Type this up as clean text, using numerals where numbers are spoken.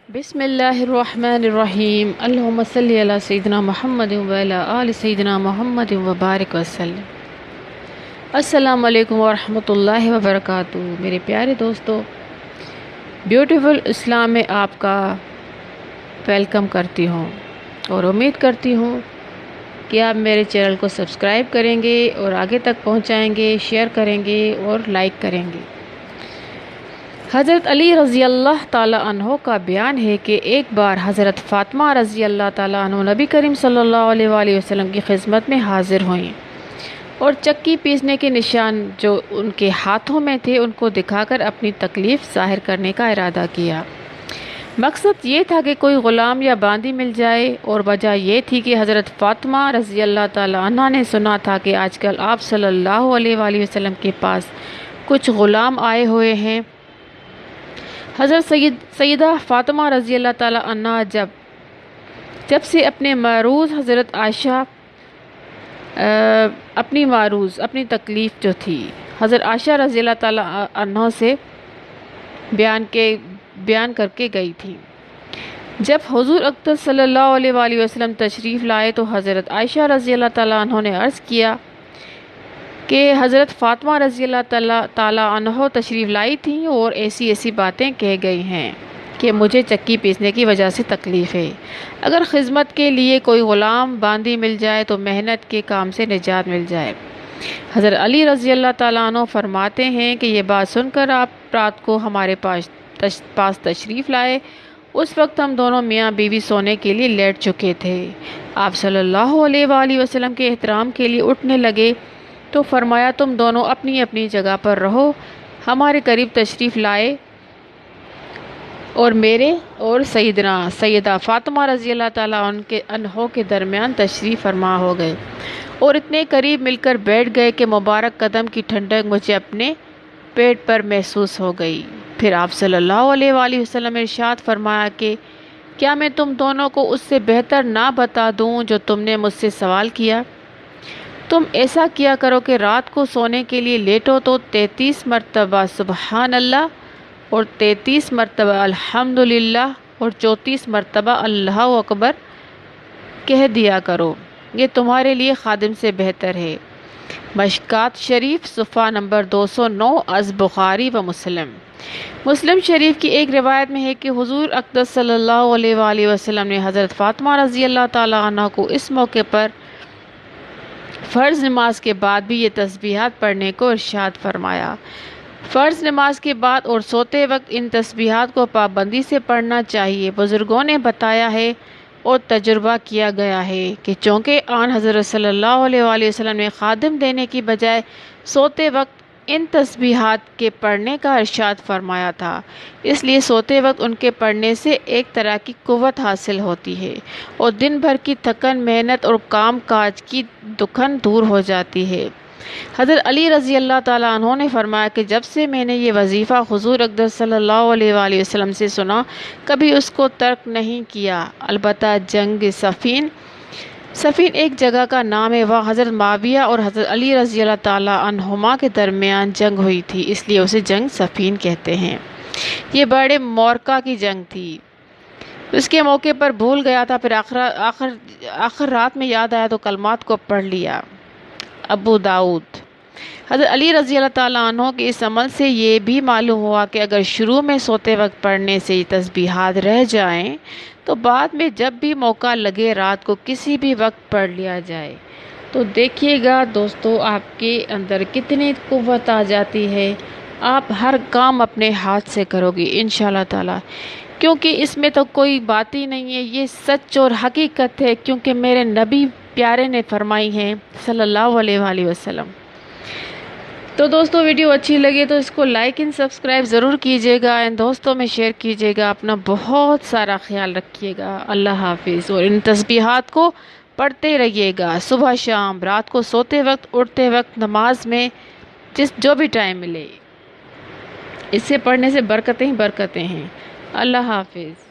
बिस्मिल्लाहिर्रहमानिर्रहीम अल्लाहुम्मा सल्ली अला सय्यिदिना मुहम्मद व अला आलि सय्यिदिना मुहम्मद व बारिक वसल्लम। अस्सलामु अलैकुम व रहमतुल्लाहि व बरकातुहू। मेरे प्यारे दोस्तों, ब्यूटीफुल इस्लाम में आपका वेलकम करती हूँ और उम्मीद करती हूँ कि आप मेरे चैनल को सब्सक्राइब करेंगे और आगे तक पहुँचाएंगे, शेयर करेंगे और लाइक करेंगे। हज़रत अली रज़ी अल्लाह ताला अन्हो का बयान है कि एक बार हज़रत फ़ातिमा रज़ी अल्लाह ताला अन्हो नबी करीम सल्लल्लाहु अलैहि वसल्लम की खिदमत में हाजिर हुईं और चक्की पीसने के निशान जो उनके हाथों में थे उनको दिखाकर अपनी तकलीफ़ ज़ाहिर करने का इरादा किया। मकसद ये था कि कोई ग़ुलाम या बांदी मिल जाए, और वजह ये थी कि हज़रत फ़ातिमा रज़ी अल्लाह ताला अन्हा ने सुना था कि आजकल आप सल्लल्लाहु अलैहि वसल्लम के पास कुछ ग़ुलाम आए हुए हैं। हज़रत सैयदा फ़ातिमा रज़ी अल्लाह ताला अन्हा जब से अपने मारूज़ हज़रत आयशा अपनी तकलीफ़ जो थी हज़रत आयशा रज़ी अल्लाह ताला अन्हा से बयान करके गई थी। जब हुज़ूर अक़दस सल्लल्लाहु अलैहि वसल्लम तशरीफ़ लाए तो हज़रत आयशा रज़ी अल्लाह ताला अन्हा ने अर्ज़ किया कि हज़रत फ़ातिमा रज़ी अल्लाह ताला अन्हा तशरीफ़ लाई थी और ऐसी ऐसी बातें कह गई हैं कि मुझे चक्की पीसने की वजह से तकलीफ़ है। अगर खिदमत के लिए कोई ग़ुलाम बांदी मिल जाए तो मेहनत के काम से निजात मिल जाए। हज़रत अली रज़ी अल्लाह ताला अन्हु फरमाते हैं कि ये बात सुनकर आप रात को हमारे पास तशरीफ़ लाए। उस वक्त हम दोनों मियाँ बीवी सोने के लिए लेट चुके थे। आप सल्लल्लाहु अलैहि वसल्लम के एहतराम के लिए उठने लगे तो फरमाया, तुम दोनों अपनी अपनी जगह पर रहो। हमारे करीब तशरीफ़ लाए और मेरे और सैयदा फ़ातिमा रज़ी अल्लाह ताला अन्हो के दरमियान तशरीफ़ फरमा हो गए और इतने करीब मिलकर बैठ गए कि मुबारक कदम की ठंडक मुझे अपने पेट पर महसूस हो गई। फिर आप सल्लल्लाहु अलैहि वसल्लम ने इरशाद फरमाया कि क्या मैं तुम दोनों को उससे बेहतर ना बता दूं जो तुमने मुझसे सवाल किया। तुम ऐसा किया करो कि रात को सोने के लिए लेटो तो 33 मरतबा सुबहान अल्लाह और 33 मरतबा अल्हम्दुलिल्लाह और 34 मरतबा अल्लाह अकबर कह दिया करो। ये तुम्हारे लिए खादिम से बेहतर है। मशकात शरीफ सफ़ा नंबर 209 अज़ बुखारी व मुस्लिम शरीफ की एक रिवायत में है कि हुज़ूर अक़दस सल्लल्लाहु अलैहि वसल्लम ने हज़रत फ़ातिमा रज़ी अल्लाह ताला अन्हा को इस मौके पर फ़र्ज़ नमाज के बाद भी ये तस्बीहात पढ़ने को इरशाद फरमाया। फ़र्ज़ नमाज के बाद और सोते वक्त इन तस्बीहात को पाबंदी से पढ़ना चाहिए। बुज़ुर्गों ने बताया है और तजुर्बा किया गया है कि चूँकि आन हज़रत सल्लल्लाहु अलैहि वसल्लम ने खादिम देने की बजाय सोते वक्त इन तस्बीहात के पढ़ने का इरशाद फरमाया था, इसलिए सोते वक्त उनके पढ़ने से एक तरह की कुव्वत हासिल होती है और दिन भर की थकन, मेहनत और काम काज की दुखन दूर हो जाती है। हज़रत अली रज़ी अल्लाह ताला अन्हु ने फरमाया कि जब से मैंने ये वजीफ़ा हुज़ूर अक़दस सल्लल्लाहु अलैहि वसल्लम से सुना, कभी उसको तर्क नहीं किया। अलबत्ता जंग सफ़ीन एक जगह का नाम है। वह हज़रत माविया और हज़रत अली रज़ी अल्लाह ताला अन्हुमा के दरमियान जंग हुई थी, इसलिए उसे जंग सफ़ीन कहते हैं। ये बड़े मोरका की जंग थी। उसके मौके पर भूल गया था, फिर आखिर रात में याद आया तो कलमात को पढ़ लिया। अबू दाऊद। हज़रत अली रज़ी अल्लाह ताला अन्हु के इस अमल से ये भी मालूम हुआ कि अगर शुरू में सोते वक्त पढ़ने से ये तस्बीहात रह जाएं तो बाद में जब भी मौका लगे रात को किसी भी वक्त पढ़ लिया जाए। तो देखिएगा दोस्तों, आपके अंदर कितनी कुव्वत आ जाती है। आप हर काम अपने हाथ से करोगे इंशाअल्लाह ताला, क्योंकि इसमें तो कोई बात ही नहीं है, ये सच और हकीकत है, क्योंकि मेरे नबी प्यारे ने फरमाई हैं सल्लल्लाहु अलैहि वसल्लम। तो दोस्तों, वीडियो अच्छी लगे तो इसको लाइक एंड सब्सक्राइब ज़रूर कीजिएगा एंड दोस्तों में शेयर कीजिएगा। अपना बहुत सारा ख्याल रखिएगा। अल्लाह हाफिज़। और इन तस्बीहात को पढ़ते रहिएगा सुबह शाम, रात को सोते वक्त, उठते वक्त, नमाज में, जो भी टाइम मिले। इससे पढ़ने से बरकतें ही बरकतें हैं। अल्लाह हाफिज़।